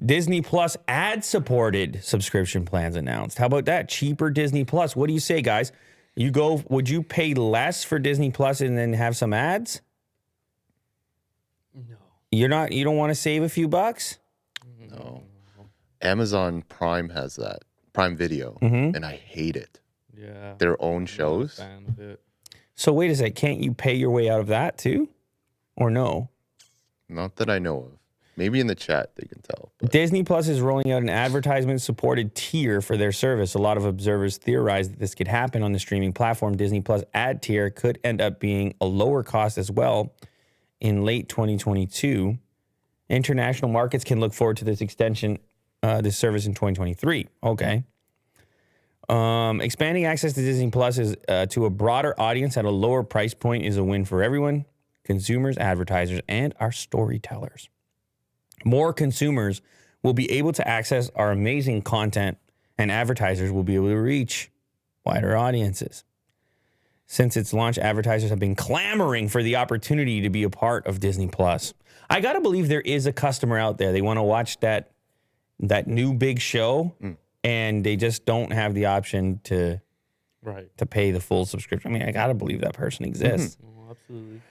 Disney Plus ad-supported subscription plans announced. How about that? Cheaper Disney Plus. What do you say, guys? Would you pay less for Disney Plus and then have some ads? No. You don't want to save a few bucks? No. Amazon Prime has that. Prime Video. And I hate it. Yeah. Their own shows. Fan of it. So wait a sec. Can't you pay your way out of that too? Or no? Not that I know of. Maybe in the chat they can tell. But. Disney Plus is rolling out an advertisement-supported tier for their service. A lot of observers theorize that this could happen on the streaming platform. Disney Plus ad tier could end up being a lower cost as well in late 2022. International markets can look forward to this extension, this service in 2023. Okay. Expanding access to Disney Plus is to a broader audience at a lower price point is a win for everyone, consumers, advertisers, and our storytellers. More consumers will be able to access our amazing content, and advertisers will be able to reach wider audiences. Since its launch, advertisers have been clamoring for the opportunity to be a part of Disney Plus. I got to believe there is a customer out there. They want to watch that new big show, and they just don't have the option to pay the full subscription. I mean, I got to believe that person exists. Oh, absolutely.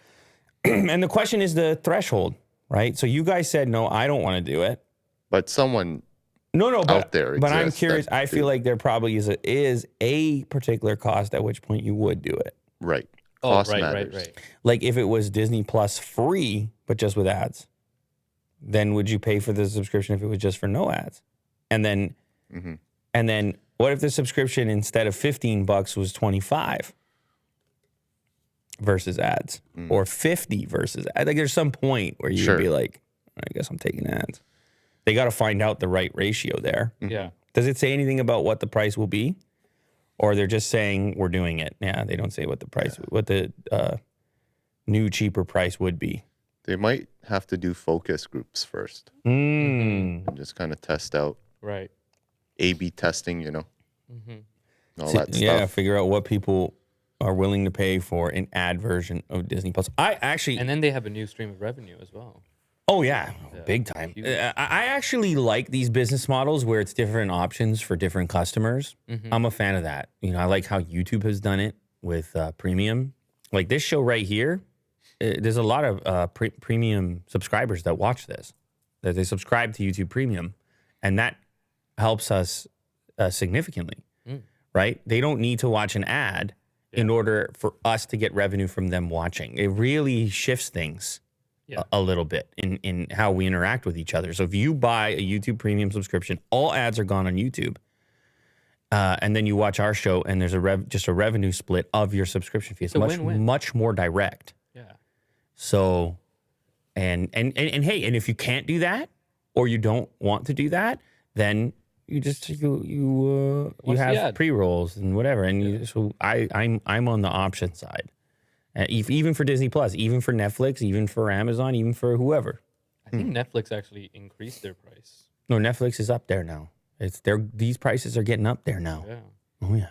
And the question is the threshold. Right? So you guys said, no, I don't want to do it. But someone out there but I'm curious. I feel like there probably is a particular cost at which point you would do it. Right. Cost matters. Right. Like if it was Disney Plus free, but just with ads, then would you pay for the subscription if it was just for no ads? And then, what if the subscription instead of $15 was $25? Versus ads, or 50 versus ads. Like there's some point where you would be like, I guess I'm taking ads. They got to find out the right ratio there. Yeah. Does it say anything about what the price will be, or they're just saying we're doing it? Yeah, they don't say what the price, what the new cheaper price would be. They might have to do focus groups first, and just kind of test out. Right. A/B testing, all that stuff. Yeah, figure out what people are willing to pay for an ad version of Disney Plus. And then they have a new stream of revenue as well. Oh, yeah. Big time. I actually like these business models where it's different options for different customers. I'm a fan of that. I like how YouTube has done it with premium. Like this show right here, there's a lot of premium subscribers that watch this, that they subscribe to YouTube Premium, and that helps us significantly, right? They don't need to watch an ad in order for us to get revenue from them watching. It really shifts things a little bit in how we interact with each other. So if you buy a YouTube Premium subscription, all ads are gone on YouTube, and then you watch our show, and there's just a revenue split of your subscription fee. It's much more direct. Yeah. So, and hey, and if you can't do that, or you don't want to do that, then you just you have pre-rolls and whatever, and so I'm on the option side, even for Disney Plus, even for Netflix, even for Amazon, even for whoever. I think Netflix actually increased their price. No, Netflix is up there now. These prices are getting up there now. Yeah. Oh yeah.